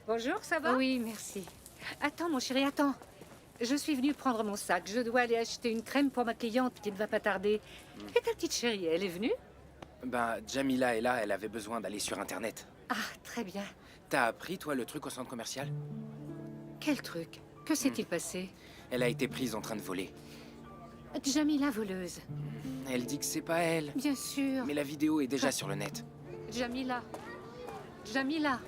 Bonjour, ça va? Oui, merci. Attends, mon chéri, attends. Je suis venue prendre mon sac. Je dois aller acheter une crème pour ma cliente qui ne va pas tarder. Et ta petite chérie, elle est venue? Bah, Jamila est là, elle avait besoin d'aller sur Internet. Ah, très bien. T'as appris, toi, le truc au centre commercial? Quel truc? Que s'est-il passé? Elle a été prise en train de voler. Jamila voleuse. Elle dit que c'est pas elle. Bien sûr. Mais la vidéo est déjà sur le net. Jamila. Jamila.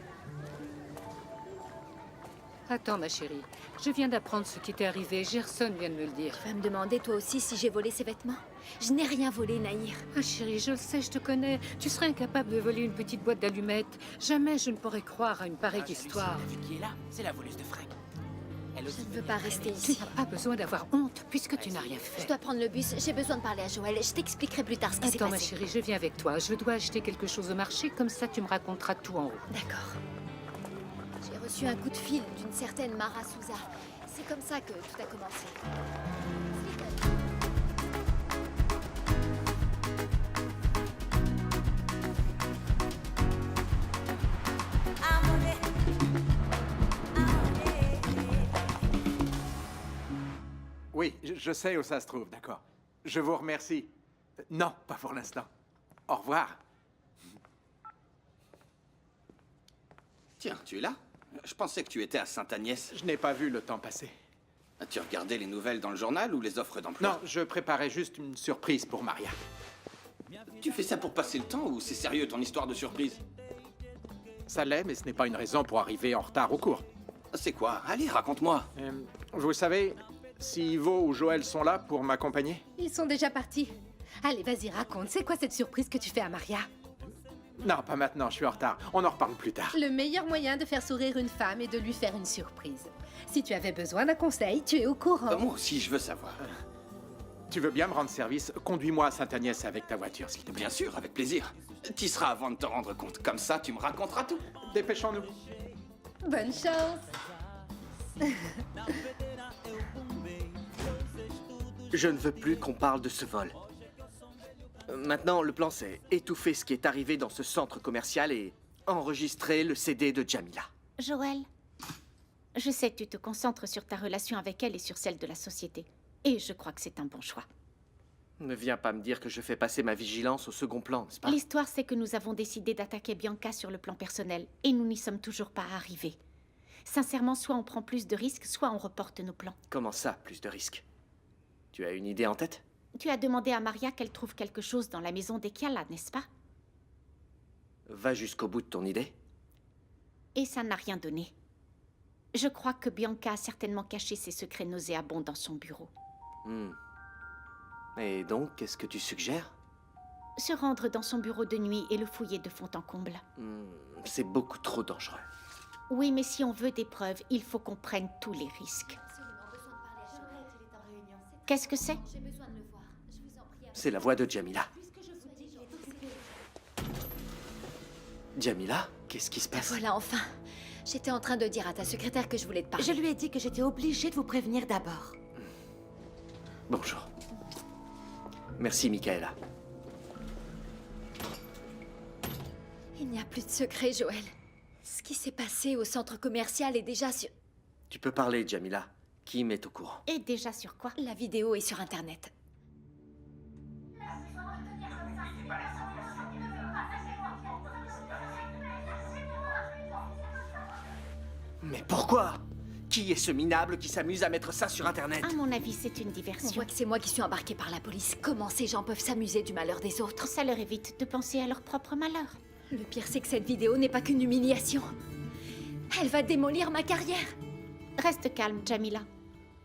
Attends, ma chérie. Je viens d'apprendre ce qui t'est arrivé. Gerson vient de me le dire. Tu vas me demander toi aussi si j'ai volé ses vêtements? Je n'ai rien volé, Nahir. Ah, chérie, je le sais, je te connais. Tu serais incapable de voler une petite boîte d'allumettes. Jamais je ne pourrais croire à une pareille histoire. Vu qui est là, c'est la voleuse de fringues. Elle Je aussi ne veux pas rester Tu ici. n'as pas besoin d'avoir honte puisque tu n'as rien Je fait. dois prendre le bus, j'ai besoin de parler à Joël. Je t'expliquerai plus tard ce qui s'est Attends, ma passé. chérie, je viens avec toi. Je dois acheter quelque chose au marché, comme ça tu me raconteras tout en haut. D'accord. J'ai reçu un coup de fil d'une certaine Mara Souza. C'est comme ça que tout a commencé. Oui, je sais où ça se trouve, d'accord. Je vous remercie. Non, pas pour l'instant. Au revoir. Tiens, tu es là? Je pensais que tu étais à Sainte-Agnès. Je n'ai pas vu le temps passer. As-tu regardé les nouvelles dans le journal ou les offres d'emploi? Non, je préparais juste une surprise pour Maria. Tu fais ça pour passer le temps ou c'est sérieux ton histoire de surprise? Ça l'est, mais ce n'est pas une raison pour arriver en retard au cours. C'est quoi? Allez, raconte-moi. Vous savez, si Ivo ou Joël sont là pour m'accompagner? Ils sont déjà partis. Allez, vas-y, raconte. C'est quoi cette surprise que tu fais à Maria? Non, pas maintenant, je suis en retard. On en reparle plus tard. Le meilleur moyen de faire sourire une femme est de lui faire une surprise. Si tu avais besoin d'un conseil, tu es au courant. Moi aussi, je veux savoir. Tu veux bien me rendre service? Conduis-moi à Sainte-Agnès avec ta voiture, s'il te plaît. Bien sûr, avec plaisir. T'y seras avant de te rendre compte. Comme ça, tu me raconteras tout. Dépêchons-nous. Bonne chance. Je ne veux plus qu'on parle de ce vol. Maintenant, le plan, c'est étouffer ce qui est arrivé dans ce centre commercial et enregistrer le CD de Jamila. Joël, je sais que tu te concentres sur ta relation avec elle et sur celle de la société. Et je crois que c'est un bon choix. Ne viens pas me dire que je fais passer ma vigilance au second plan, n'est-ce pas? L'histoire, c'est que nous avons décidé d'attaquer Bianca sur le plan personnel. Et nous n'y sommes toujours pas arrivés. Sincèrement, soit on prend plus de risques, soit on reporte nos plans. Comment ça, plus de risques? Tu as une idée en tête? Tu as demandé à Maria qu'elle trouve quelque chose dans la maison d'Ekiala, n'est-ce pas? Va jusqu'au bout de ton idée. Et ça n'a rien donné. Je crois que Bianca a certainement caché ses secrets nauséabonds dans son bureau. Et donc, qu'est-ce que tu suggères? Se rendre dans son bureau de nuit et le fouiller de fond en comble. C'est beaucoup trop dangereux. Oui, mais si on veut des preuves, il faut qu'on prenne tous les risques. Qu'est-ce que c'est? J'ai besoin de le voir. Je vous en prie. C'est la voix de Jamila. Jamila, qu'est-ce qui se passe? Voilà, enfin. J'étais en train de dire à ta secrétaire que je voulais te parler. Je lui ai dit que j'étais obligée de vous prévenir d'abord. Bonjour. Merci, Michaela. Il n'y a plus de secret, Joël. Ce qui s'est passé au centre commercial est déjà sur... Tu peux parler, Jamila. Kim est au courant. Et déjà sur quoi? La vidéo est sur Internet. Mais pourquoi? Qui est ce minable qui s'amuse à mettre ça sur Internet? À mon avis, c'est une On diversion. voit que c'est moi qui suis embarquée par la police. Comment ces gens peuvent s'amuser du malheur des autres? Ça leur évite de penser à leur propre malheur. Le pire, c'est que cette vidéo n'est pas qu'une humiliation. Elle va démolir ma carrière. Reste calme, Jamila.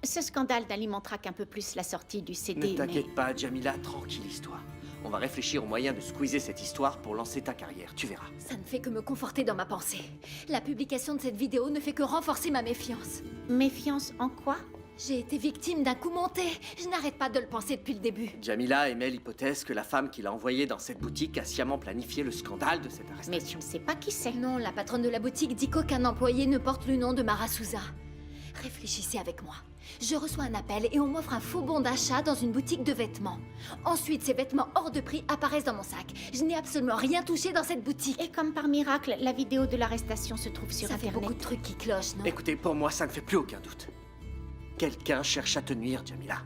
Ce scandale n'alimentera qu'un peu plus la sortie du CD, Ne t'inquiète pas, Jamila, tranquille-toi. On va réfléchir au moyen de squeezer cette histoire pour lancer ta carrière, tu verras. Ça ne fait que me conforter dans ma pensée. La publication de cette vidéo ne fait que renforcer ma méfiance. Méfiance en quoi? J'ai été victime d'un coup monté. Je n'arrête pas de le penser depuis le début. Jamila émet l'hypothèse que la femme qui l'a envoyée dans cette boutique a sciemment planifié le scandale de cette Mais arrestation. tu ne sais pas qui c'est. Non, la patronne de la boutique dit qu'aucun employé ne porte le nom de Mara Souza. Réfléchissez avec moi. Je reçois un appel et on m'offre un faux bon d'achat dans une boutique de vêtements. Ensuite, ces vêtements hors de prix apparaissent dans mon sac. Je n'ai absolument rien touché dans cette boutique. Et comme par miracle, la vidéo de l'arrestation se trouve sur Ça fait Internet. beaucoup de trucs qui clochent, non? Écoutez, pour moi, ça ne fait plus aucun doute. Quelqu'un cherche à te nuire, Jamila.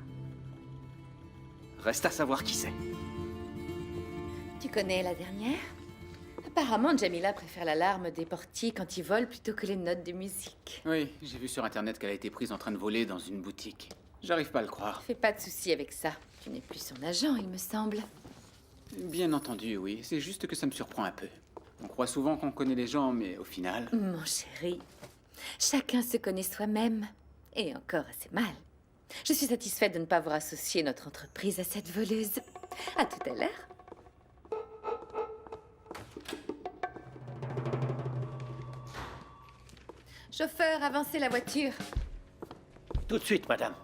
Reste à savoir qui c'est. Tu connais la dernière? Apparemment, Jamila préfère l'alarme des portiers quand ils volent plutôt que les notes de musique. Oui, j'ai vu sur Internet qu'elle a été prise en train de voler dans une boutique. J'arrive pas à le croire. Fais pas de soucis avec ça. Tu n'es plus son agent, il me semble. Bien entendu, oui. C'est juste que ça me surprend un peu. On croit souvent qu'on connaît les gens, mais au final... Mon chéri, chacun se connaît soi-même. Et encore assez mal. Je suis satisfaite de ne pas avoir associé notre entreprise à cette voleuse. À tout à l'heure. Chauffeur, avancez la voiture. Tout de suite, madame.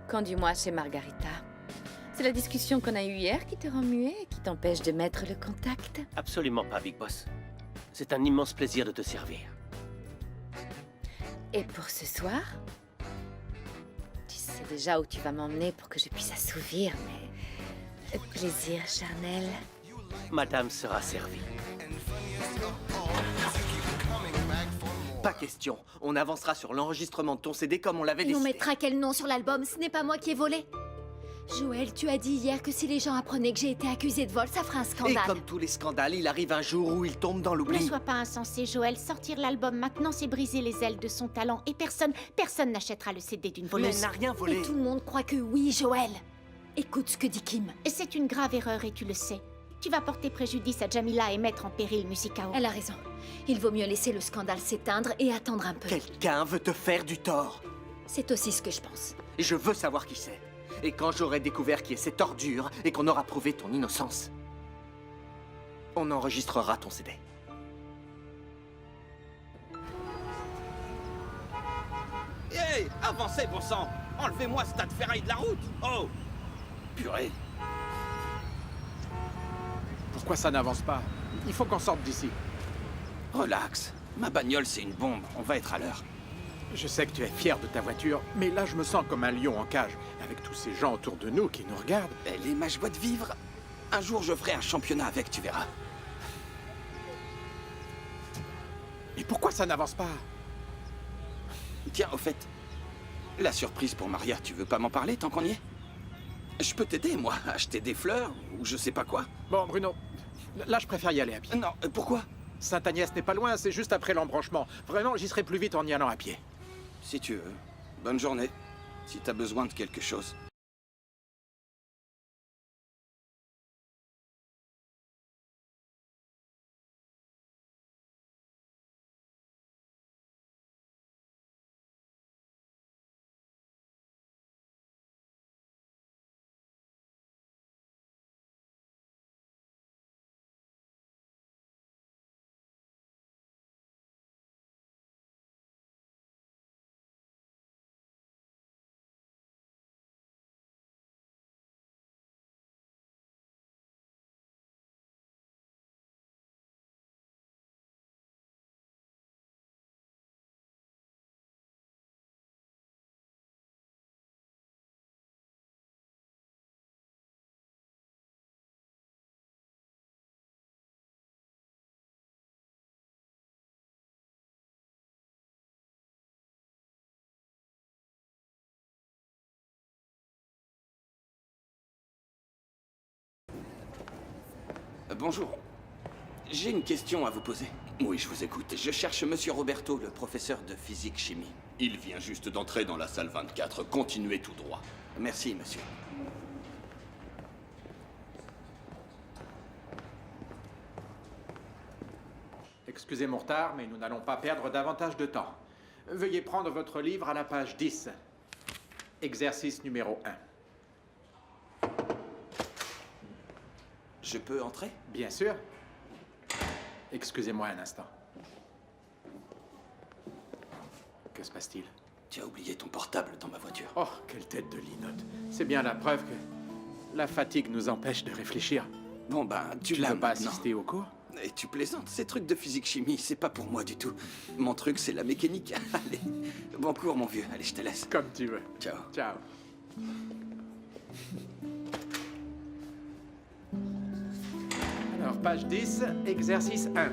Conduis-moi chez Margarita. C'est la discussion qu'on a eue hier qui te rend muet et qui t'empêche de mettre le contact. Absolument pas, Big Boss. C'est un immense plaisir de te servir. Et pour ce soir, tu sais déjà où tu vas m'emmener pour que je puisse assouvir mes plaisirs charnels. Madame sera servie. Pas question. On avancera sur l'enregistrement de ton CD comme on l'avait Et on décidé. mettra quel nom sur l'album? Ce n'est pas moi qui ai volé. Joël, tu as dit hier que si les gens apprenaient que j'ai été accusée de vol, ça ferait un Et scandale. comme tous les scandales, il arrive un jour où il tombe dans Ne l'oubli. sois pas insensé, Joël. Sortir l'album maintenant, c'est briser les ailes de son talent. Et personne n'achètera le CD d'une Mais voleuse. elle n'a rien volé. Et tout le monde croit que oui, Joël. Écoute ce que dit Kim. C'est une grave erreur et tu le sais. Tu vas porter préjudice à Jamila et mettre en péril Musicao. Elle a raison. Il vaut mieux laisser le scandale s'éteindre et attendre un peu. Quelqu'un veut te faire du tort. C'est aussi ce que je pense. Et je veux savoir qui c'est. Et quand j'aurai découvert qui est cette ordure et qu'on aura prouvé ton innocence, on enregistrera ton CD. Hey, avancez, bon sang! Enlevez-moi ce tas de ferraille de la route! Oh! Purée! Pourquoi ça n'avance pas? Il faut qu'on sorte d'ici. Relax. Ma bagnole, c'est une bombe. On va être à l'heure. Je sais que tu es fier de ta voiture, mais là, je me sens comme un lion en cage, avec tous ces gens autour de nous qui nous regardent. Elle est ma joie de vivre. Un jour, je ferai un championnat avec, tu verras. Et pourquoi ça n'avance pas? Tiens, au fait, la surprise pour Maria, tu veux pas m'en parler tant qu'on y est? Je peux t'aider, moi, à acheter des fleurs ou je sais pas quoi. Bon, Bruno, là, je préfère y aller à pied. Non, pourquoi? Sainte-Agnès n'est pas loin, c'est juste après l'embranchement. Vraiment, j'y serai plus vite en y allant à pied. Si tu veux. Bonne journée. Si t'as besoin de quelque chose. Bonjour. J'ai une question à vous poser. Oui, je vous écoute. Je cherche Monsieur Roberto, le professeur de physique-chimie. Il vient juste d'entrer dans la salle 24. Continuez tout droit. Merci, monsieur. Excusez mon retard, mais nous n'allons pas perdre davantage de temps. Veuillez prendre votre livre à la page 10. Exercice numéro 1. Je peux entrer? Bien sûr. Excusez-moi un instant. Que se passe-t-il? Tu as oublié ton portable dans ma voiture. Oh, quelle tête de linotte. C'est bien la preuve que la fatigue nous empêche de réfléchir. Bon ben, tu Tu l'as veux pas maintenant. assister au cours? Et tu plaisantes, ces trucs de physique-chimie, c'est pas pour moi du tout. Mon truc, c'est la mécanique. Allez, bon cours, mon vieux. Allez, je te laisse. Comme tu veux. Ciao. Ciao. Alors, page 10, exercice 1.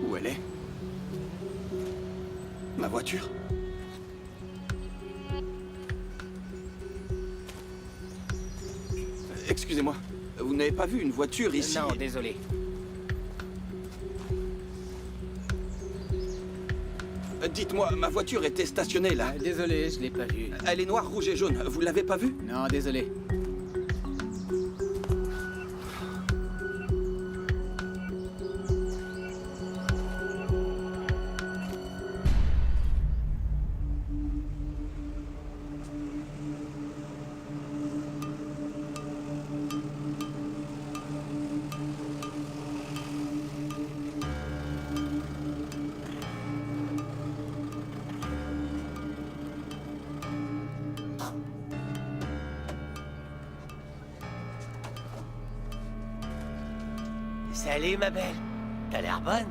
Où elle est? Ma voiture? Excusez-moi, vous n'avez pas vu une voiture ici? Non, désolé. Dites-moi, ma voiture était stationnée là. Désolé, je l'ai pas vu. Elle est noire, rouge et jaune. Vous l'avez pas vue? Non, désolé. Salut, ma belle. T'as l'air bonne?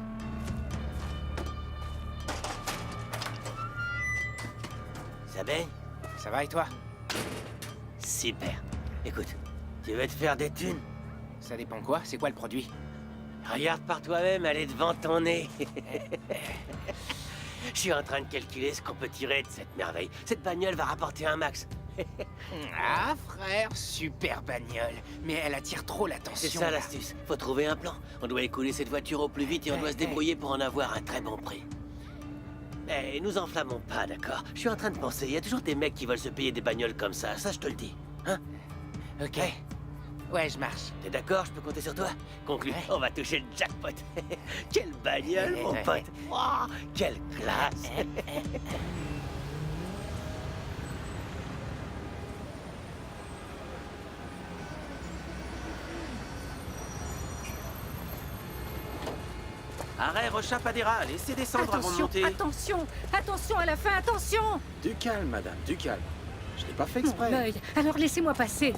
Ça baigne? Ça va et toi? Super. Écoute, tu veux te faire des thunes? Ça dépend quoi? C'est quoi le produit? Regarde par toi-même, elle est devant ton nez. Je suis en train de calculer ce qu'on peut tirer de cette merveille. Cette bagnole va rapporter un max. Ah, frère, super bagnole. Mais elle attire trop l'attention. C'est ça là. l'astuce. Faut trouver un plan. On doit écouler cette voiture au plus vite et on doit se débrouiller pour en avoir un très bon prix. Eh, nous enflammons pas, d'accord? Je suis en train de penser, il y a toujours des mecs qui veulent se payer des bagnoles comme ça je te le dis. Hein? Ok. Ouais, je marche. T'es d'accord? Je peux compter sur toi? Conclu, on va toucher le jackpot. Quelle bagnole, mon pote! Oh, quelle classe! Arrêt, Rochapadera, laissez descendre avant de monter. Attention, attention à la fin, attention! Du calme, madame, du calme. Je l'ai pas fait Mon exprès. œil. Alors laissez-moi passer.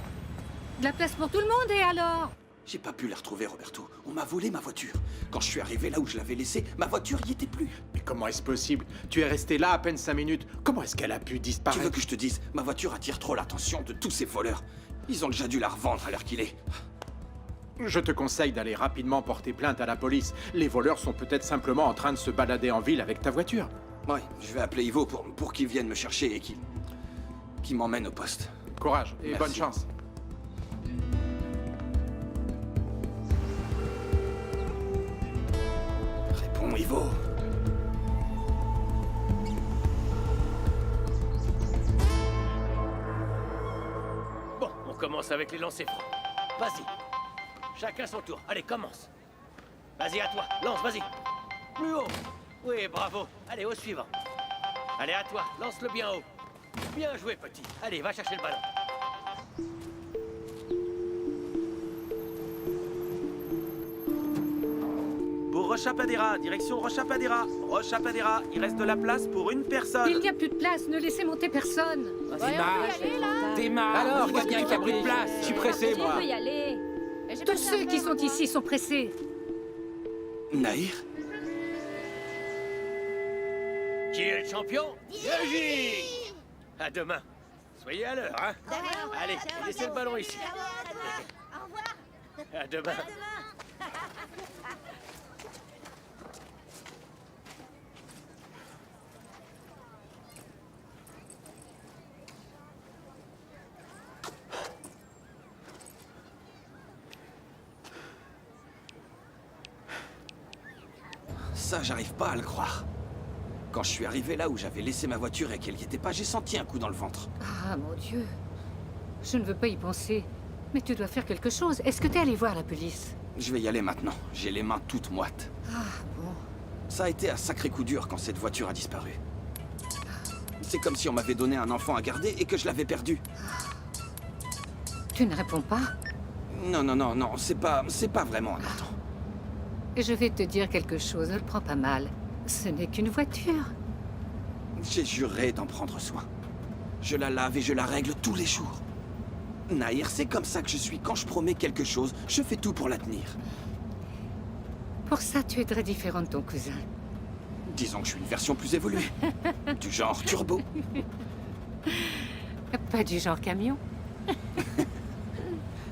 De la place pour tout le monde et alors? J'ai pas pu la retrouver, Roberto. On m'a volé ma voiture. Quand je suis arrivé là où je l'avais laissée, ma voiture y était plus. Mais comment est-ce possible? Tu es resté là à peine 5 minutes. Comment est-ce qu'elle a pu Tu disparaître? veux que je te dise, ma voiture attire trop l'attention de tous ces voleurs. Ils ont déjà dû la revendre à l'heure qu'il est. Je te conseille d'aller rapidement porter plainte à la police. Les voleurs sont peut-être simplement en train de se balader en ville avec ta voiture. Ouais, je vais appeler Ivo pour qu'il vienne me chercher et qu'il m'emmène au poste. Courage et Merci. bonne chance. Réponds, Ivo. Bon, on commence avec les lancers francs. Vas-y. Chacun son tour. Allez, commence. Vas-y, à toi. Lance, vas-y. Plus haut. Oui, bravo. Allez, au suivant. Allez, à toi. Lance-le bien haut. Bien joué, petit. Allez, va chercher le ballon. Pour Rochapadera, direction Rochapadera. Rochapadera, il reste de la place pour une personne. Il n'y a plus de place, ne laissez monter personne. Démarre. Alors, je vois bien qu'il n'y a plus de place. Je suis pressé, moi. y aller. Tous ceux qui sont ici sont pressés. Nahir? Qui est le champion? Yogi! À demain. Soyez à l'heure, hein? Allez, laissez le ballon ici. Au revoir. À demain. Ça, j'arrive pas à le croire. Quand je suis arrivé là où j'avais laissé ma voiture et qu'elle y était pas, j'ai senti un coup dans le ventre. Ah, mon Dieu. Je ne veux pas y penser. Mais tu dois faire quelque chose. Est-ce que t'es allé voir la police? Je vais y aller maintenant. J'ai les mains toutes moites. Ah, bon. Ça a été un sacré coup dur quand cette voiture a disparu. C'est comme si on m'avait donné un enfant à garder et que je l'avais perdu. Tu ne réponds pas? Non, non, non, non, c'est pas vraiment important. Je vais te dire quelque chose, ne le prends pas mal. Ce n'est qu'une voiture. J'ai juré d'en prendre soin. Je la lave et je la règle tous les jours. Nahir, c'est comme ça que je suis. Quand je promets quelque chose, je fais tout pour la tenir. Pour ça, tu es très différent de ton cousin. Disons que je suis une version plus évoluée. Du genre turbo. Pas du genre camion.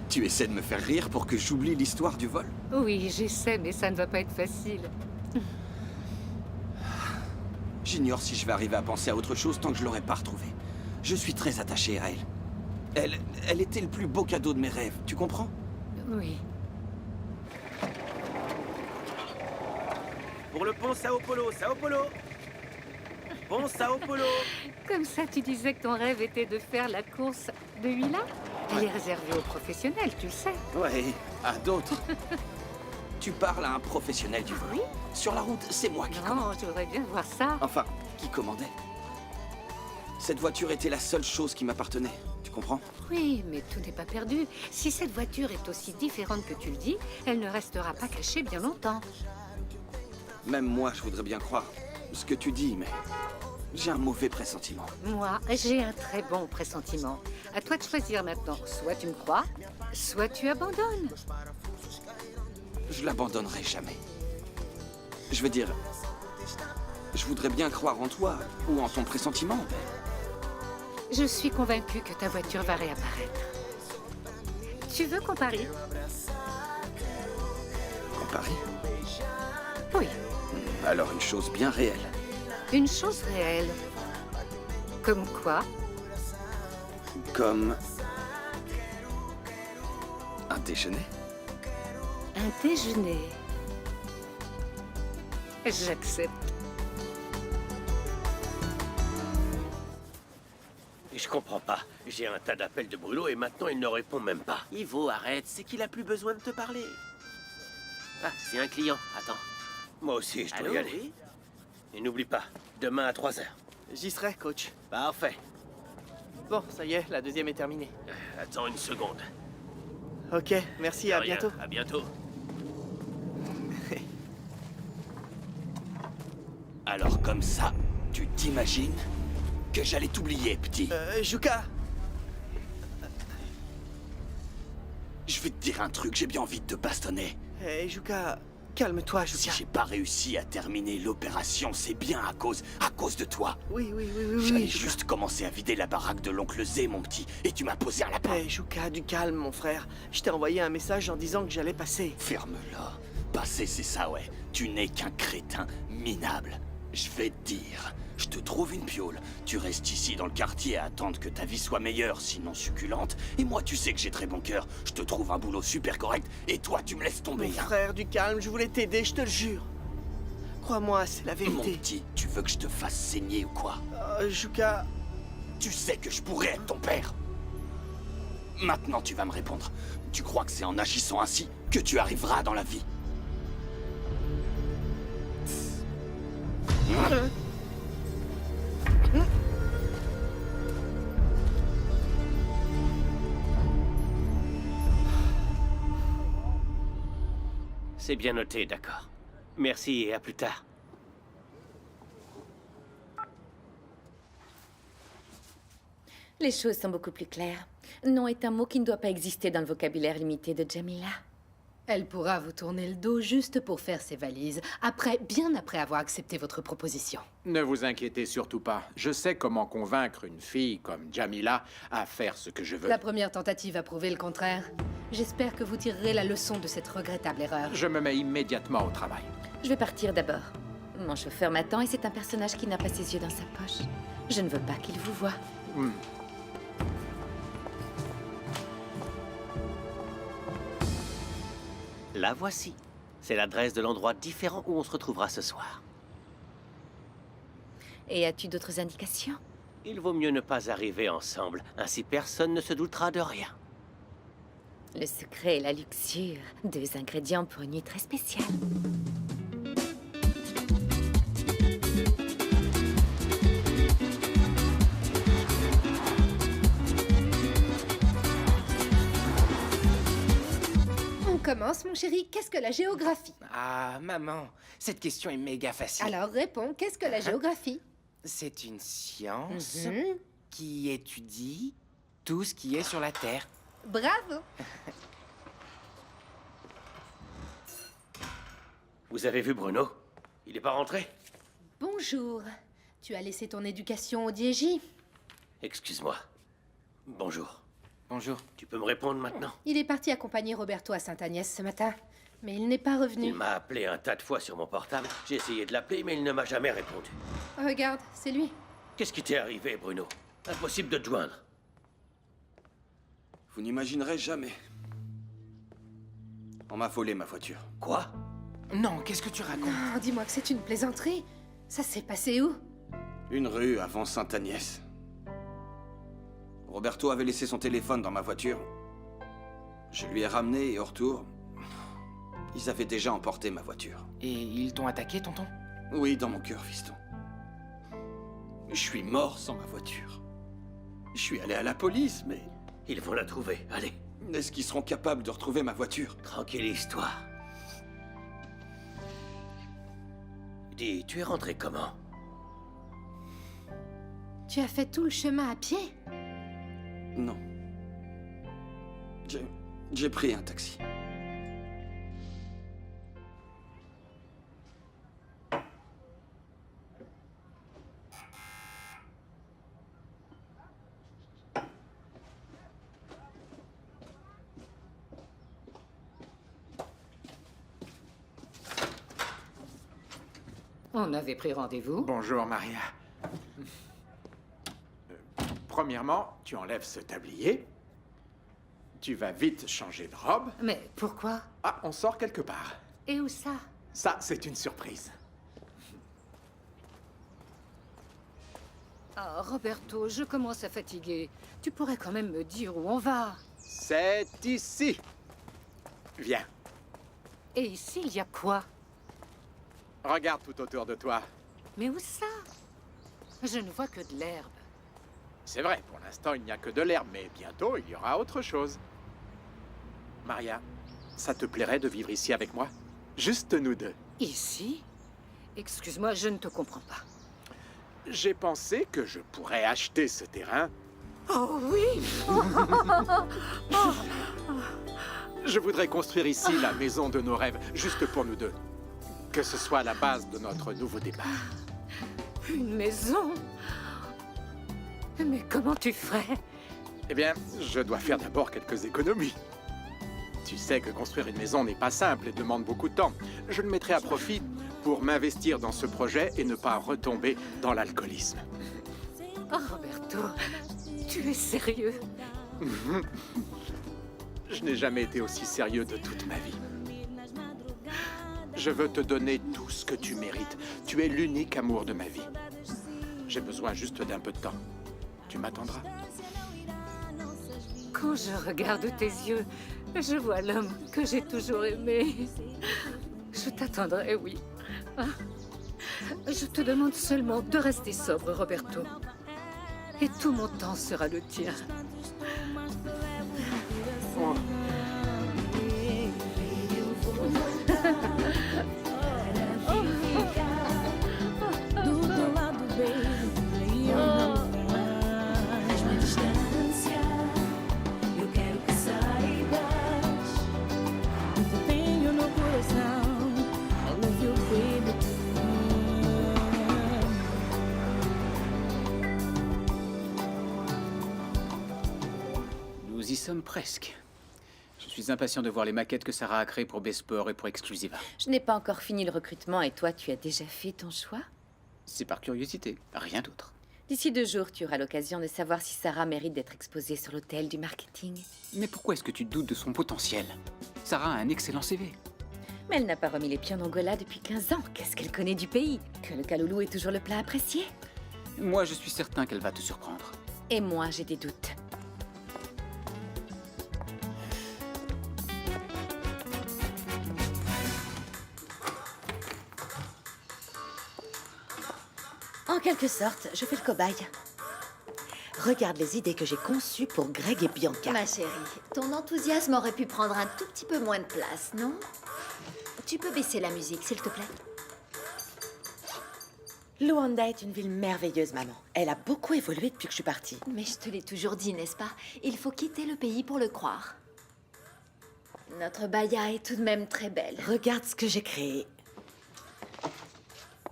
Tu essaies de me faire rire pour que j'oublie l'histoire du vol? Oui, j'essaie, mais ça ne va pas être facile. J'ignore si je vais arriver à penser à autre chose tant que je l'aurai pas retrouvée. Je suis très attaché à elle. Elle était le plus beau cadeau de mes rêves, tu comprends? Oui. Pour le pont Sao Paulo, Sao Paulo. Pont Sao Paulo. Comme ça, tu disais que ton rêve était de faire la course de Huila? Elle est réservée aux professionnels, tu le sais. Ouais, à d'autres. Tu parles à un professionnel du vol. Sur la route, c'est moi qui commande. Non, je voudrais bien voir ça. Enfin, qui commandait. Cette voiture était la seule chose qui m'appartenait, tu comprends? Oui, mais tout n'est pas perdu. Si cette voiture est aussi différente que tu le dis, elle ne restera pas cachée bien longtemps. Même moi, je voudrais bien croire ce que tu dis, mais j'ai un mauvais pressentiment. Moi, j'ai un très bon pressentiment. À toi de choisir maintenant. Soit tu me crois, soit tu abandonnes. Je l'abandonnerai jamais. Je veux dire, je voudrais bien croire en toi ou en ton pressentiment, mais... Je suis convaincue que ta voiture va réapparaître. Tu veux qu'on parie? On parie? Oui. Alors une chose bien réelle. Une chose réelle. Comme quoi? Comme... un déjeuner? Un déjeuner. J'accepte. Je comprends pas. J'ai un tas d'appels de Bruno et maintenant il ne répond même pas. Ivo, arrête, c'est qu'il a plus besoin de te parler. Ah, c'est un client, attends. Moi aussi, je dois Allô, y aller. oui? Et n'oublie pas, demain à 3h. J'y serai, coach. Parfait. Bon, ça y est, la deuxième est terminée. Attends une seconde. Ok, merci, à De rien, bientôt. À bientôt. Alors comme ça, tu t'imagines que j'allais t'oublier, petit? Juka! Je vais te dire un truc, j'ai bien envie de te bastonner. Hé, Juka, calme-toi, Juka. Si j'ai pas réussi à terminer l'opération, c'est bien à cause de toi. Oui, J'allais Juka. juste commencer à vider la baraque de l'oncle Zé, mon petit, et tu m'as posé un lapin. Hé, Juka, du calme, mon frère. Je t'ai envoyé un message en disant que j'allais passer. Ferme-la. Passer, c'est ça, ouais. Tu n'es qu'un crétin minable. Je vais te dire, je te trouve une piole. Tu restes ici dans le quartier à attendre que ta vie soit meilleure, sinon succulente. Et moi, tu sais que j'ai très bon cœur. Je te trouve un boulot super correct, et toi, tu me laisses tomber. Mon frère, du calme, je voulais t'aider, je te le jure. Crois-moi, c'est la Mon vérité. petit, tu veux que je te fasse saigner ou quoi? Juka... Tu sais que je pourrais être ton père. Maintenant, tu vas me répondre. Tu crois que c'est en agissant ainsi que tu arriveras dans la vie? C'est bien noté, d'accord. Merci et à plus tard. Les choses sont beaucoup plus claires. Non est un mot qui ne doit pas exister dans le vocabulaire limité de Jamila. Elle pourra vous tourner le dos juste pour faire ses valises, bien après avoir accepté votre proposition. Ne vous inquiétez surtout pas. Je sais comment convaincre une fille comme Jamila à faire ce que je veux. La première tentative a prouvé le contraire. J'espère que vous tirerez la leçon de cette regrettable erreur. Je me mets immédiatement au travail. Je vais partir d'abord. Mon chauffeur m'attend et c'est un personnage qui n'a pas ses yeux dans sa poche. Je ne veux pas qu'il vous voie. La voici. C'est l'adresse de l'endroit différent où on se retrouvera ce soir. Et as-tu d'autres indications? Il vaut mieux ne pas arriver ensemble, ainsi personne ne se doutera de rien. Le secret et la luxure, deux ingrédients pour une nuit très spéciale. commence, mon chéri. Qu'est-ce que la géographie? Ah, maman, cette question est méga facile. Alors réponds, qu'est-ce que la géographie? C'est une science Mhm. qui étudie tout ce qui est sur la Terre. Bravo. Vous avez vu Bruno? Il est pas rentré? Bonjour. Tu as laissé ton éducation au DJ? Excuse-moi. Bonjour. Bonjour. Tu peux me répondre maintenant? Il est parti accompagner Roberto à Sainte-Agnès ce matin, mais il n'est pas revenu. Il m'a appelé un tas de fois sur mon portable. J'ai essayé de l'appeler, mais il ne m'a jamais répondu. Regarde, c'est lui. Qu'est-ce qui t'est arrivé, Bruno? Impossible de te joindre. Vous n'imaginerez jamais. On m'a volé ma voiture. Quoi? Non, qu'est-ce que tu racontes? Oh, dis-moi que c'est une plaisanterie. Ça s'est passé où? Une rue avant Sainte-Agnès. Roberto avait laissé son téléphone dans ma voiture. Je lui ai ramené et au retour, ils avaient déjà emporté ma voiture. Et ils t'ont attaqué, tonton? Oui, dans mon cœur, fiston. Je suis mort sans ma voiture. Je suis allé à la police, mais... Ils vont la trouver, allez. Est-ce qu'ils seront capables de retrouver ma voiture? Tranquillise-toi. Dis, tu es rentré comment? Tu as fait tout le chemin à pied? Non. J'ai pris un taxi. On avait pris rendez-vous. Bonjour, Maria. Premièrement, tu enlèves ce tablier. Tu vas vite changer de robe. Mais pourquoi? Ah, on sort quelque part. Et où ça? Ça, c'est une surprise. Oh, Roberto, je commence à fatiguer. Tu pourrais quand même me dire où on va. C'est ici. Viens. Et ici, il y a quoi? Regarde tout autour de toi. Mais où ça? Je ne vois que de l'herbe. C'est vrai, pour l'instant, il n'y a que de l'herbe, mais bientôt, il y aura autre chose. Maria, ça te plairait de vivre ici avec moi? Juste nous deux. Ici? Excuse-moi, je ne te comprends pas. J'ai pensé que je pourrais acheter ce terrain. Oh oui! Je voudrais construire ici la maison de nos rêves, juste pour nous deux. Que ce soit la base de notre nouveau départ. Une maison? Mais comment tu ferais? Eh bien, je dois faire d'abord quelques économies. Tu sais que construire une maison n'est pas simple et demande beaucoup de temps. Je le mettrai à profit pour m'investir dans ce projet et ne pas retomber dans l'alcoolisme. Oh, Roberto, tu es sérieux? Je n'ai jamais été aussi sérieux de toute ma vie. Je veux te donner tout ce que tu mérites. Tu es l'unique amour de ma vie. J'ai besoin juste d'un peu de temps. Tu m'attendras? Quand je regarde tes yeux, je vois l'homme que j'ai toujours aimé. Je t'attendrai, oui. Ah. Je te demande seulement de rester sobre, Roberto. Et tout mon temps sera le tien. Oh. Nous y sommes presque. Je suis impatient de voir les maquettes que Sarah a créées pour B-Sport et pour Exclusiva. Je n'ai pas encore fini le recrutement et toi, tu as déjà fait ton choix? C'est par curiosité, rien d'autre. D'ici 2 jours, tu auras l'occasion de savoir si Sarah mérite d'être exposée sur l'autel du marketing. Mais pourquoi est-ce que tu doutes de son potentiel? Sarah a un excellent CV. Mais elle n'a pas remis les pieds en Angola depuis 15 ans. Qu'est-ce qu'elle connaît du pays? Que le kaloulou est toujours le plat apprécié? Moi, je suis certain qu'elle va te surprendre. Et moi, j'ai des doutes. En quelque sorte, je fais le cobaye. Regarde les idées que j'ai conçues pour Greg et Bianca. Ma chérie, ton enthousiasme aurait pu prendre un tout petit peu moins de place, non? Tu peux baisser la musique, s'il te plaît? Luanda est une ville merveilleuse, maman. Elle a beaucoup évolué depuis que je suis partie. Mais je te l'ai toujours dit, n'est-ce pas? Il faut quitter le pays pour le croire. Notre Baya est tout de même très belle. Regarde ce que j'ai créé.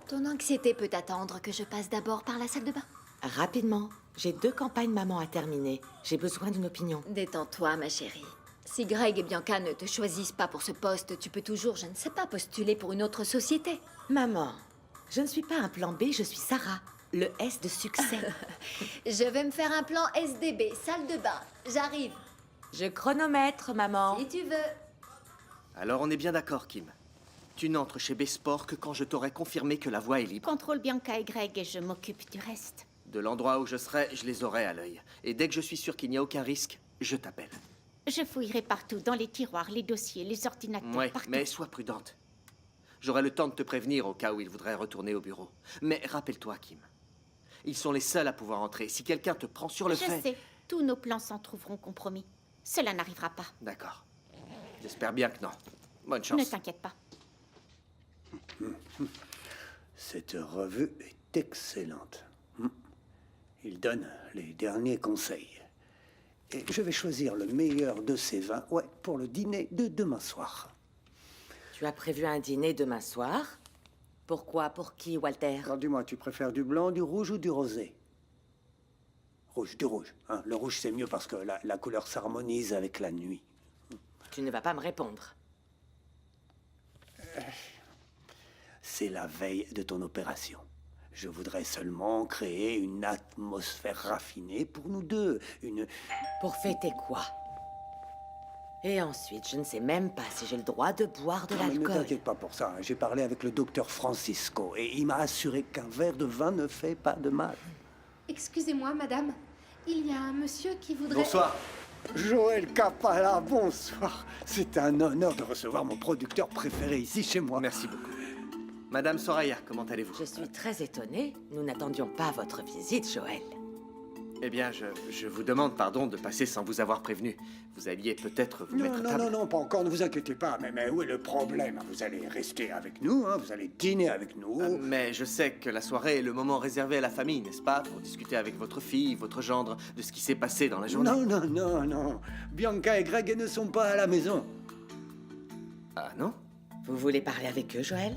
Ton anxiété peut attendre que je passe d'abord par la salle de bain. Rapidement. J'ai 2 campagnes maman à terminer. J'ai besoin d'une opinion. Détends-toi, ma chérie. Si Greg et Bianca ne te choisissent pas pour ce poste, tu peux toujours, je ne sais pas, postuler pour une autre société. Maman, je ne suis pas un plan B, je suis Sarah. Le S de succès. Je vais me faire un plan SDB, salle de bain. J'arrive. Je chronomètre, maman. Si tu veux. Alors on est bien d'accord, Kim. Tu n'entres chez B-Sport que quand je t'aurai confirmé que la voie est libre. Contrôle Bianca et Greg et je m'occupe du reste. De l'endroit où je serai, je les aurai à l'œil. Et dès que je suis sûr qu'il n'y a aucun risque, je t'appelle. Je fouillerai partout, dans les tiroirs, les dossiers, les ordinateurs, Ouais, partout. mais sois prudente. J'aurai le temps de te prévenir au cas où ils voudraient retourner au bureau. Mais rappelle-toi, Kim, ils sont les seuls à pouvoir entrer. Si quelqu'un te prend sur le Je fait... sais, tous nos plans s'en trouveront compromis. Cela n'arrivera pas. D'accord. J'espère bien que non. Bonne chance. Ne t'inquiète pas. Cette revue est excellente. Il donne les derniers conseils. Et je vais choisir le meilleur de ces vins, pour le dîner de demain soir. Tu as prévu un dîner demain soir? Pourquoi? Pour qui, Walter? Alors dis-moi, tu préfères du blanc, du rouge ou du rosé? Du rouge. Hein. Le rouge, c'est mieux parce que la couleur s'harmonise avec la nuit. Tu ne vas pas me répondre. C'est la veille de ton opération. Je voudrais seulement créer une atmosphère raffinée pour nous deux. Pour fêter quoi? Et ensuite, je ne sais même pas si j'ai le droit de boire de Non, mais ne l'alcool. t'inquiète pas pour ça. Hein. J'ai parlé avec le docteur Francisco et il m'a assuré qu'un verre de vin ne fait pas de mal. Excusez-moi, madame. Il y a un monsieur qui voudrait... Bonsoir. Joël Capalla, bonsoir. C'est un honneur de recevoir mon producteur préféré ici chez moi. Merci beaucoup. Madame Soraya, comment allez-vous? Je suis très étonnée. Nous n'attendions pas votre visite, Joël. Eh bien, je vous demande pardon de passer sans vous avoir prévenu. Vous alliez peut-être vous mettre à Non, table. non, non, pas encore, ne vous inquiétez pas. Mais où est le problème? Vous allez rester avec nous, hein, vous allez dîner avec nous. Mais je sais que la soirée est le moment réservé à la famille, n'est-ce pas? Pour discuter avec votre fille, votre gendre, de ce qui s'est passé dans la journée. Non, non, non, non. Bianca et Greg ne sont pas à la maison. Ah non? Vous voulez parler avec eux, Joël?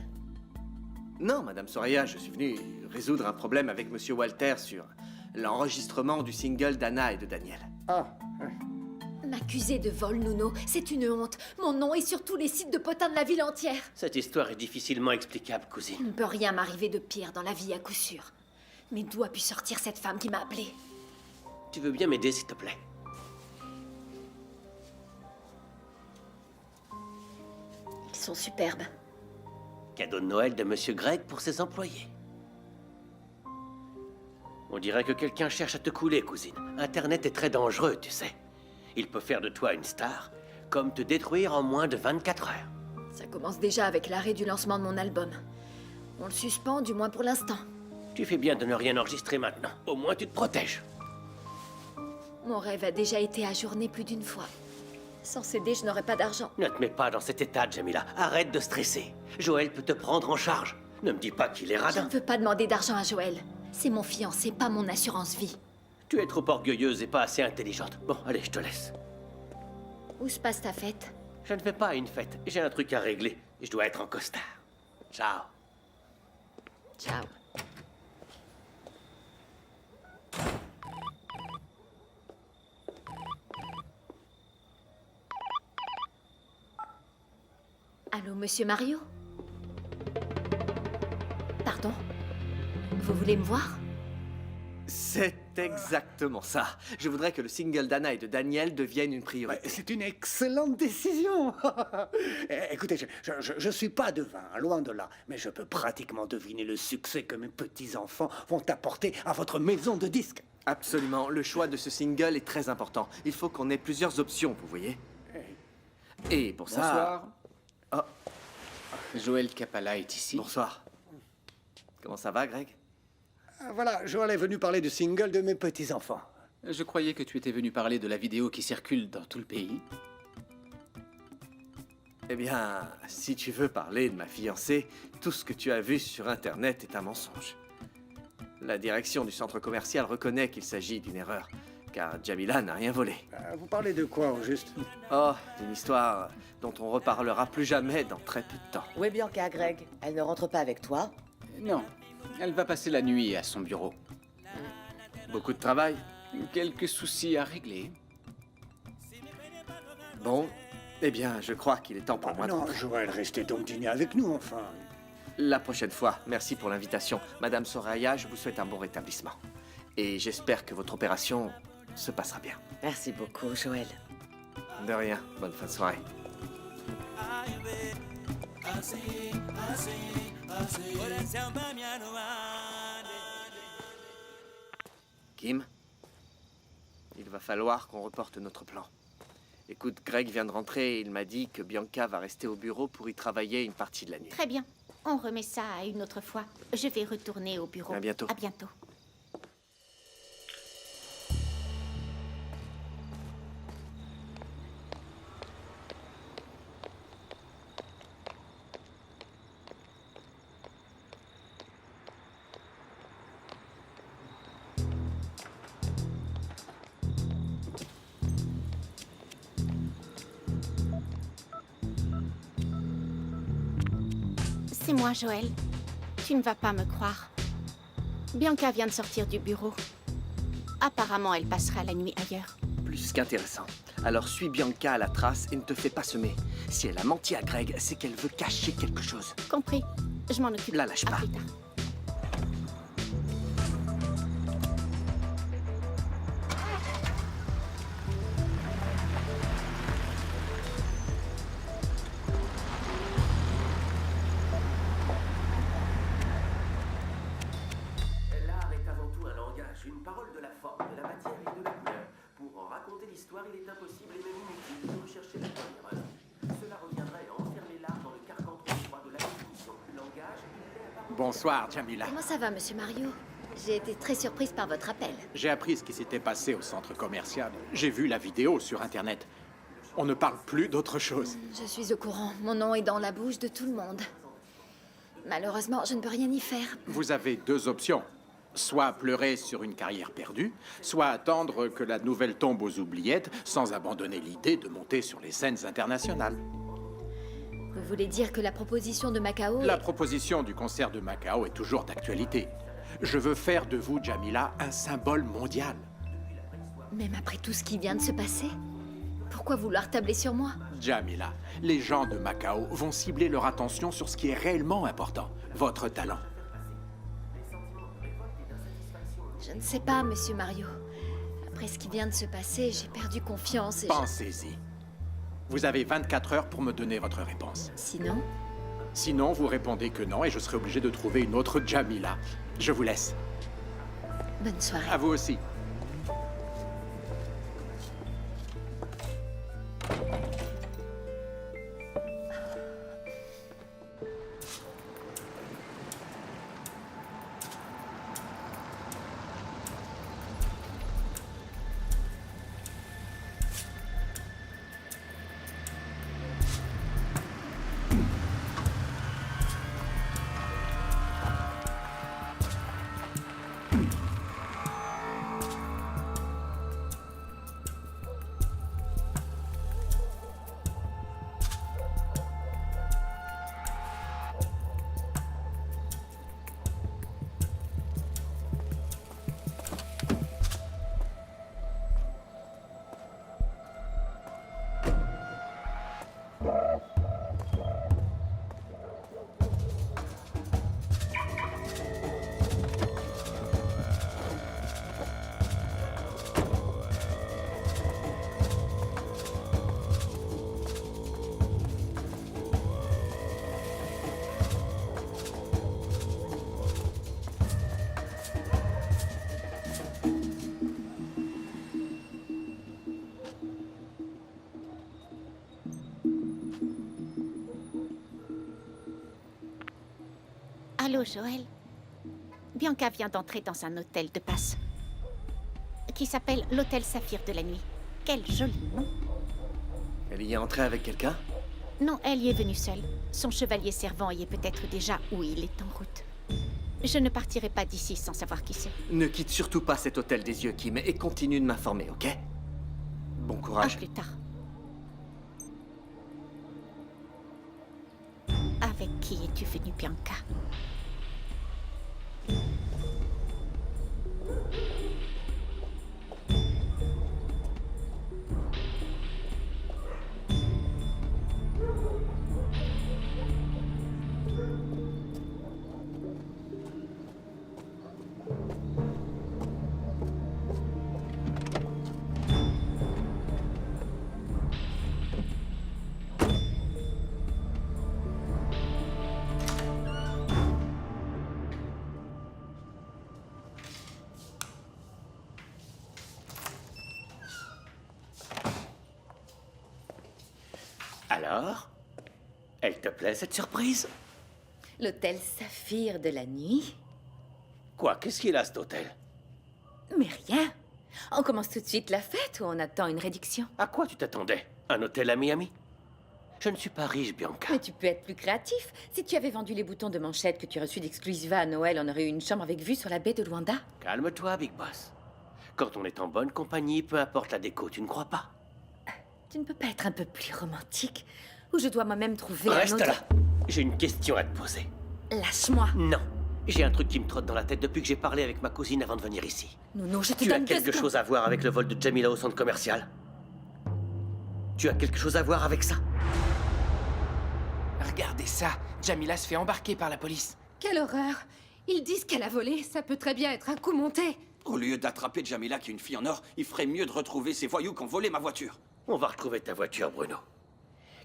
Non, Madame Soraya, je suis venu résoudre un problème avec Monsieur Walter sur l'enregistrement du single d'Anna et de Daniel. Ah, M'accuser de vol, Nuno, c'est une honte. Mon nom est sur tous les sites de potins de la ville entière. Cette histoire est difficilement explicable, Il cousine. ne peut rien m'arriver de pire dans la vie à coup sûr. Mais d'où a pu sortir cette femme qui m'a appelée? Tu veux bien m'aider, s'il te plaît? Ils sont superbes. Cadeau de Noël de Monsieur Greg pour ses employés. On dirait que quelqu'un cherche à te couler, cousine. Internet est très dangereux, tu sais. Il peut faire de toi une star, comme te détruire en moins de 24 heures. Ça commence déjà avec l'arrêt du lancement de mon album. On le suspend, du moins pour l'instant. Tu fais bien de ne rien enregistrer maintenant. Au moins, tu te protèges. Mon rêve a déjà été ajourné plus d'une fois. Sans CD, je n'aurais pas d'argent. Ne te mets pas dans cet état, Jamila. Arrête de stresser. Joël peut te prendre en charge. Ne me dis pas qu'il est Je radin. ne veux pas demander d'argent à Joël. C'est mon fiancé, pas mon assurance vie. Tu es trop orgueilleuse et pas assez intelligente. Bon, allez, je te laisse. Où se passe ta fête? Je ne vais pas à une fête. J'ai un truc à régler. Je dois être en costard. Ciao. Ciao. Allô, monsieur Mario? Pardon? Vous voulez me voir? C'est exactement ça. Je voudrais que le single d'Anna et de Daniel devienne une priorité. c'est une excellente décision. Écoutez, je suis pas devin, loin de là, mais je peux pratiquement deviner le succès que mes petits-enfants vont apporter à votre maison de disques. Absolument. Le choix de ce single est très important. Il faut qu'on ait plusieurs options, vous voyez. Et pour ça... Bonsoir. Oh, Joël Capalla est ici. bonsoir. Comment ça va, Greg? Voilà, Joël est venu parler du single de mes petits-enfants. Je croyais que tu étais venu parler de la vidéo qui circule dans tout le pays. Eh bien, si tu veux parler de ma fiancée, tout ce que tu as vu sur Internet est un mensonge. La direction du centre commercial reconnaît qu'il s'agit d'une erreur, car Jamila n'a rien volé. Vous parlez de quoi, au juste? Oh, d'une histoire dont on reparlera plus jamais dans très peu de temps. Où est Bianca, Greg? Elle ne rentre pas avec toi? Non, elle va passer la nuit à son bureau. Beaucoup de travail? Quelques soucis à régler. Bon, eh bien, je crois qu'il est temps pour moi de Non, rentrer. Joël, restez donc dîner avec nous, enfin. La prochaine fois, merci pour l'invitation. Madame Soraya, je vous souhaite un bon rétablissement. Et j'espère que votre opération se passera bien. Merci beaucoup, Joël. De rien, bonne fin de soirée. Kim, il va falloir qu'on reporte notre plan. Écoute, Greg vient de rentrer et il m'a dit que Bianca va rester au bureau pour y travailler une partie de la nuit. Très bien. On remet ça à une autre fois. Je vais retourner au bureau. À bientôt. À bientôt. C'est moi, Joël. Tu ne vas pas me croire. Bianca vient de sortir du bureau. Apparemment, elle passera la nuit ailleurs. Plus qu'intéressant. Alors suis Bianca à la trace et ne te fais pas semer. Si elle a menti à Greg, c'est qu'elle veut cacher quelque chose. Compris. Je m'en occupe. La lâche À pas. plus tard. L'art est avant tout un langage, une parole de la forme, de la matière et de la couleur. Pour en raconter l'histoire, il est impossible et même inutile de rechercher la première œuvre. Cela reviendrait à enfermer l'art dans le carcan trop étroit de la définition. Le langage, il est apparu... Bonsoir, Jamila. Comment ça va, monsieur Mario? J'ai été très surprise par votre appel. J'ai appris ce qui s'était passé au centre commercial. J'ai vu la vidéo sur Internet. On ne parle plus d'autre chose. Je suis au courant. Mon nom est dans la bouche de tout le monde. Malheureusement, je ne peux rien y faire. Vous avez deux options. Soit pleurer sur une carrière perdue, soit attendre que la nouvelle tombe aux oubliettes sans abandonner l'idée de monter sur les scènes internationales. Vous voulez dire que la proposition de Macao... La proposition du concert de Macao est toujours d'actualité. Je veux faire de vous, Jamila, un symbole mondial. Même après tout ce qui vient de se passer? Pourquoi vouloir tabler sur moi? Jamila, les gens de Macao vont cibler leur attention sur ce qui est réellement important, votre talent. Je ne sais pas, monsieur Mario. Après ce qui vient de se passer, j'ai perdu confiance et... Pensez-y. Vous avez 24 heures pour me donner votre réponse. Sinon? Sinon, vous répondez que non et je serai obligé de trouver une autre Jamila. Je vous laisse. Bonne soirée. À vous aussi. Allô, Joël? Bianca vient d'entrer dans un hôtel de passe. qui s'appelle l'Hôtel Saphir de la Nuit. Quel joli nom. Elle y est entrée avec quelqu'un? Non, elle y est venue seule. Son chevalier servant y est peut-être déjà où il est en route. Je ne partirai pas d'ici sans savoir qui c'est. Ne quitte surtout pas cet hôtel des yeux, Kim, et continue de m'informer, ok? Bon courage. À plus tard. Avec qui es-tu venue, Bianca? Alors? Elle te plaît, cette surprise? L'Hôtel Saphir de la Nuit? Quoi? Qu'est-ce qu'il a, cet hôtel? Mais rien. On commence tout de suite la fête ou on attend une réduction? À quoi tu t'attendais? Un hôtel à Miami? Je ne suis pas riche, Bianca. Mais tu peux être plus créatif. Si tu avais vendu les boutons de manchette que tu as reçus d'Exclusiva à Noël, on aurait eu une chambre avec vue sur la baie de Luanda. Calme-toi, Big Boss. Quand on est en bonne compagnie, peu importe la déco, tu ne crois pas? Tu ne peux pas être un peu plus romantique? Ou je dois moi-même trouver Reste un autre... là. J'ai une question à te poser. Lâche-moi. Non. J'ai un truc qui me trotte dans la tête depuis que j'ai parlé avec ma cousine avant de venir ici. Non, je te Tu as donne quelque 2 secondes. chose à voir avec le vol de Jamila au centre commercial? Tu as quelque chose à voir avec ça? Regardez ça. Jamila se fait embarquer par la police. Quelle horreur! Ils disent qu'elle a volé, ça peut très bien être un coup monté. Au lieu d'attraper Jamila qui est une fille en or, il ferait mieux de retrouver ces voyous qui ont volé ma voiture. On va retrouver ta voiture, Bruno.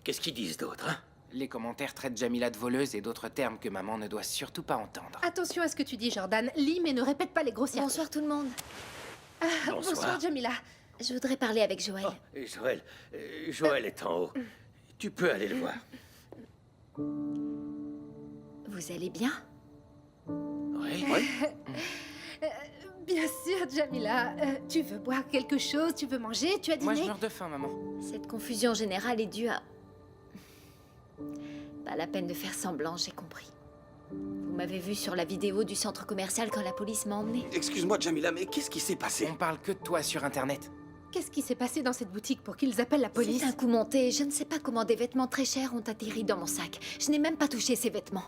Qu'est-ce qu'ils disent d'autre, hein? Les commentaires traitent Jamila de voleuse et d'autres termes que maman ne doit surtout pas entendre. Attention à ce que tu dis, Jordan. Lis, mais ne répète pas les grossièretés. Bonsoir tout le monde. Bonsoir, Jamila. Je voudrais parler avec Joël. Et Joël est en haut. Tu peux aller le voir. Vous allez bien? Oui. Bien sûr, Jamila. Tu veux boire quelque chose? Tu veux manger? Tu as dîné? Moi, je meurs de faim, maman. Cette confusion générale est due à... Pas la peine de faire semblant, j'ai compris. Vous m'avez vu sur la vidéo du centre commercial quand la police m'a emmené. Excuse-moi, Jamila, mais qu'est-ce qui s'est passé? On parle que de toi sur Internet. Qu'est-ce qui s'est passé dans cette boutique pour qu'ils appellent la police? C'est un coup monté. Je ne sais pas comment des vêtements très chers ont atterri dans mon sac. Je n'ai même pas touché ces vêtements.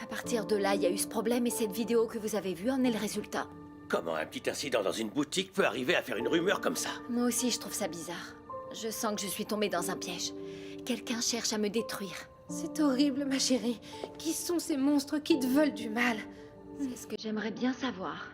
À partir de là, il y a eu ce problème et cette vidéo que vous avez vue en est le résultat. Comment un petit incident dans une boutique peut arriver à faire une rumeur comme ça? Moi aussi, je trouve ça bizarre. Je sens que je suis tombée dans un piège. Quelqu'un cherche à me détruire. C'est horrible, ma chérie. Qui sont ces monstres qui te veulent du mal? C'est ce que j'aimerais bien savoir.